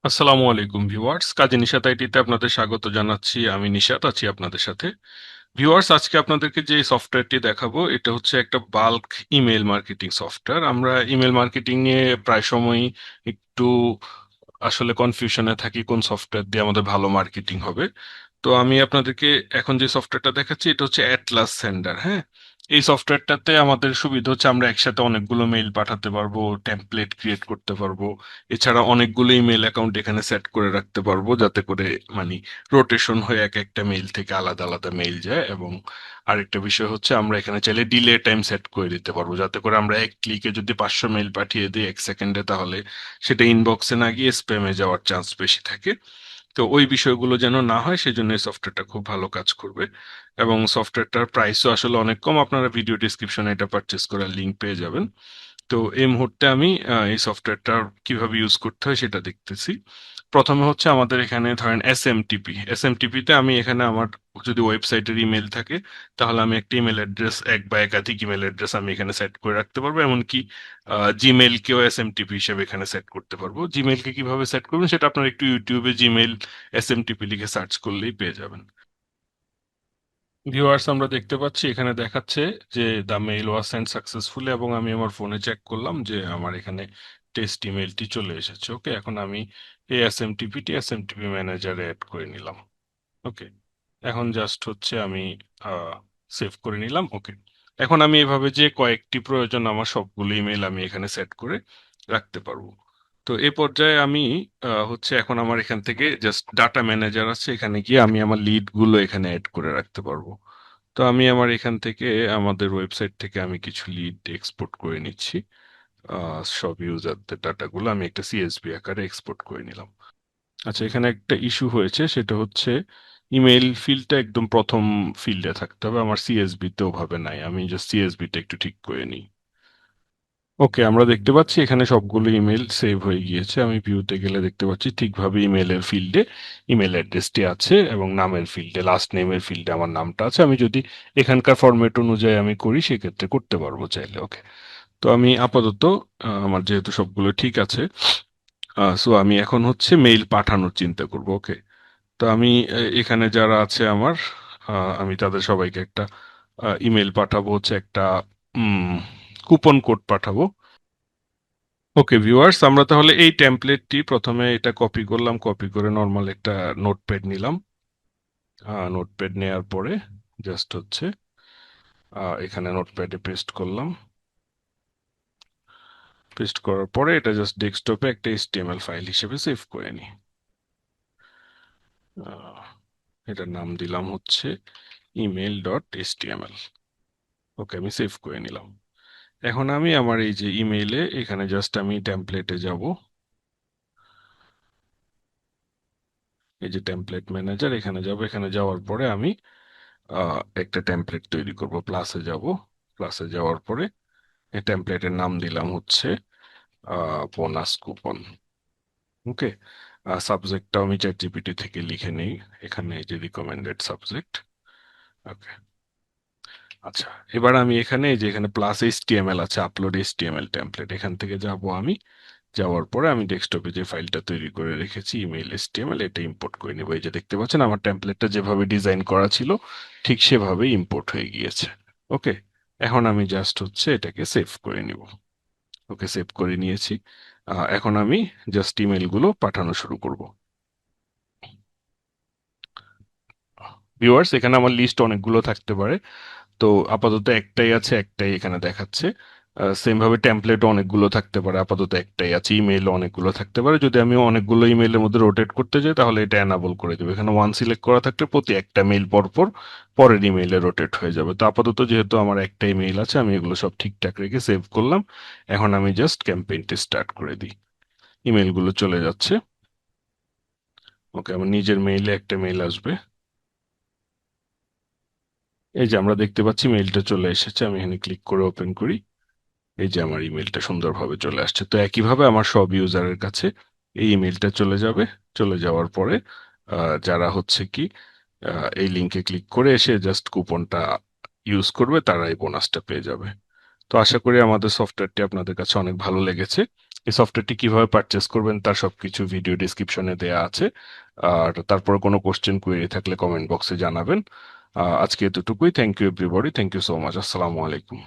আসসালামু আলাইকুম ভিউয়ার্স, কাজী নিশাত আইটিতে আপনাদের স্বাগত জানাচ্ছি। আমি নিশাত আছি আপনাদের সাথে। ভিউয়ার্স, আজকে আপনাদেরকে যে সফটওয়্যারটি দেখাবো এটা হচ্ছে একটা বাল্ক ইমেল মার্কেটিং সফটওয়্যার। আমরা ইমেল মার্কেটিং নিয়ে প্রায় সময়ই একটু আসলে কনফিউশনে থাকি কোন সফটওয়্যার দিয়ে আমাদের ভালো মার্কেটিং হবে। তো আমি আপনাদেরকে এখন যে সফটওয়্যারটা দেখাচ্ছি এটা হচ্ছে অ্যাটলাস সেন্ডার। হ্যাঁ, এই সফটওয়্যারটাতে আমাদের সুবিধা হচ্ছে আমরা একসাথে অনেকগুলো মেইল পাঠাতে পারবো, টেমপ্লেট ক্রিয়েট করতে পারবো। এছাড়া অনেকগুলো ইমেল অ্যাকাউন্ট এখানে সেট করে রাখতে পারবো, যাতে করে মানে রোটেশন হয়ে এক একটা মেইল থেকে আলাদা আলাদা মেইল যায়। এবং আরেকটা বিষয় হচ্ছে আমরা এখানে চাইলে ডিলে টাইম সেট করে দিতে পারবো, যাতে করে আমরা এক ক্লিকে যদি 500 মেইল পাঠিয়ে দিই 1 সেকেন্ডে, তাহলে সেটা ইনবক্সে না গিয়ে স্প্যামে যাওয়ার চান্স বেশি থাকে। তো ওই বিষয়গুলো যেন না হয় সেজন্য এই সফটওয়্যারটা খুব ভালো কাজ করবে। এবং সফটওয়্যারটার প্রাইসও আসলে অনেক কম, আপনারা ভিডিও ডিসক্রিপশনে এটা পারচেস করার লিঙ্ক পেয়ে যাবেন। তো এই মুহূর্তে আমি এই সফটওয়্যারটা কিভাবে ইউজ করতে হয় সেটা দেখতেছি। প্রথমে হচ্ছে আমাদের এখানে ধরেন এসএমটিপিতে আমি এখানে আমার যদি ওয়েবসাইটের ইমেল থাকে, তাহলে আমি একটা ইমেল অ্যাড্রেস, এক বা একাধিক ইমেল অ্যাড্রেস আমি এখানে সেট করে রাখতে পারবো। এমনকি জিমেইলকেও এসএমটিপি হিসেবে এখানে সেট করতে পারবো। জিমেইলকে কিভাবে সেট করবেন সেটা আপনারা একটু ইউটিউবে জিমেইল এসএমটিপি লিখে সার্চ করলেই পেয়ে যাবেন। ভিউয়ার্স, আমরা দেখতে পাচ্ছি এখানে দেখাচ্ছে যে the mail was send successfully, এবং আমি আমার ফোনে চেক করলাম যে আমার এখানে টেস্ট ইমেলটি চলে এসেছে। ওকে, এখন আমি এই এসএমটিপি ম্যানেজারে অ্যাড করে নিলাম। ওকে, এখন জাস্ট হচ্ছে আমি সেভ করে নিলাম। ওকে, এখন আমি এভাবে যে কয়েকটি প্রয়োজন আমার সবগুলো ইমেল আমি এখানে সেট করে রাখতে পারবো। তো এই পর্যায়ে আমি হচ্ছে এখন আমার এখান থেকে জাস্ট ডাটা ম্যানেজার আছে, এখানে গিয়ে আমি আমার লিড গুলো এখানে অ্যাড করে রাখতে পারবো। তো আমি আমার এখান থেকে আমাদের ওয়েবসাইট থেকে আমি কিছু লিড এক্সপোর্ট করে নিচ্ছি। সব ইউজারদের ডাটাগুলো আমি একটা সিএসভি আকারে এক্সপোর্ট করে নিলাম। আচ্ছা, এখানে একটা ইস্যু হয়েছে, সেটা হচ্ছে ইমেইল ফিল্ডটা একদম প্রথম ফিল্ডে থাকতে হবে। আমার সিএসবি তে ওভাবে নাই, আমি জাস্ট সিএসবি টা একটু ঠিক করে নিই। ওকে, আমরা দেখতে পাচ্ছি এখানে সবগুলো ইমেল সেভ হয়ে গিয়েছে। আমি ভিউতে গেলে দেখতে পাচ্ছি ঠিকভাবে ইমেলের ফিল্ডে ইমেল অ্যাড্রেসটি আছে, এবং নামের ফিল্ডে, লাস্ট নেমের ফিল্ডে আমার নামটা আছে। আমি যদি এখানকার ফরম্যাট অনুযায়ী আমি করি সেক্ষেত্রে করতে পারবো চাইলে। ওকে, তো আমি আপাতত আমার যেহেতু সবগুলো ঠিক আছে, সো আমি এখন হচ্ছে মেইল পাঠানোর চিন্তা করব। ওকে, তো আমি এখানে যারা আছে আমার, আমি তাদের সবাইকে একটা ইমেল পাঠাবো, হচ্ছে একটা কুপন কোড পাঠাবো। ওকে ভিউয়ার্স, আমরা তাহলে এই টেমপ্লেটটি প্রথমে এটা কপি করলাম, কপি করে নর্মাল একটা নোটপ্যাড নিলাম। নোটপ্যাড নেওয়ার পরে জাস্ট হচ্ছে এখানে নোটপ্যাডে পেস্ট করলাম। পেস্ট করার পরে এটা জাস্ট ডেস্কটপে একটা এইচটিএমএল ফাইল হিসেবে সেভ করে নিই। আহ, এটার নাম দিলাম হচ্ছে email.html। ওকে, আমি সেভ করে নিলাম। এখন আমি আমার এই যে ইমেইলে এখানে জাস্ট আমি টেমপ্লেটে যাব। এই যে টেমপ্লেট ম্যানেজার, এখানে যাব। এখানে যাওয়ার পরে আমি একটা টেমপ্লেট তৈরি করব। প্লাসে যাব। প্লাসে যাওয়ার পরে এই টেমপ্লেটের নাম দিলাম হচ্ছে বোনাস কুপন। ওকে, সাবজেক্টটাও আমি চ্যাট জিপিটি থেকে লিখে নেই, এখানে এই যে রিকমেন্ডেড সাবজেক্ট। ওকে, আচ্ছা, এবার আমি এখানে এই যে এখানে প্লাস এইচটিএমএল আছে, আপলোড এইচটিএমএল টেমপ্লেট, এখান থেকে যাব আমি। যাওয়ার পরে আমি ডেস্কটপে যে ফাইলটা তৈরি করে রেখেছি ইমেইল এসটিএমএল, এটা ইম্পোর্ট করে নেব। এই যে দেখতে পাচ্ছেন আমার টেমপ্লেটটা যেভাবে ডিজাইন করা ছিল ঠিক সেভাবেই ইম্পোর্ট হয়ে গিয়েছে। ওকে, এখন আমি জাস্ট হচ্ছে এটাকে সেভ করে নিব। ওকে, সেভ করে নিয়েছি। এখন আমি জাস্ট ইমেলগুলো পাঠানো শুরু করব। ভিউয়ার্স, এখানে আমার লিস্ট অনেকগুলো থাকতে পারে, তো আপাতত একটাই আছে, একটাই এখানে দেখাচ্ছে। সেম ভাবে টেমপ্লেট অনেকগুলো থাকতে পারে, আপাতত একটাই আছে। ইমেইল অনেকগুলো থাকতে পারে, যদি আমি অনেকগুলো ইমেইলের মধ্যে রোটেট করতে চাই তাহলে এটা এনাবল করে দেবে। এখানে ওয়ান সিলেক্ট করা থাকলে প্রতি একটা মেইল পর পর পরের ইমেইলে রোটেট হয়ে যাবে। তো আপাতত যেহেতু আমার একটা ইমেইল আছে, আমি এগুলো সব ঠিকঠাক রেখে সেভ করলাম। এখন আমি জাস্ট ক্যাম্পেইনটি স্টার্ট করে দিই। ইমেইলগুলো চলে যাচ্ছে। ওকে, আমার নিজের মেইলে একটা মেইল আসবে। এই যে আমরা দেখতে পাচ্ছি মেইলটা চলে এসেছে, আমি এখানে ক্লিক করে ওপেন করি। এই যে আমার ইমেলটা সুন্দরভাবে চলে আসছে। তো একইভাবে আমার সব ইউজারের কাছে এই ইমেলটা চলে যাবে। চলে যাওয়ার পরে যারা হচ্ছে কি এই লিঙ্কে ক্লিক করে এসে জাস্ট কুপনটা ইউজ করবে, তারা এই বোনাসটা পেয়ে যাবে। তো আশা করি আমাদের সফটওয়্যারটি আপনাদের কাছে অনেক ভালো লেগেছে। এই সফটওয়্যারটি কিভাবে পারচেস করবেন তার সবকিছু ভিডিও ডিসক্রিপশনে দেয়া আছে। আর তারপর কোনো কোশ্চেন কোয়েরি থাকলে কমেন্ট বক্সে জানাবেন। আজকে এতটুকুই। Thank you everybody, thank you so much. আসসালামু আলাইকুম।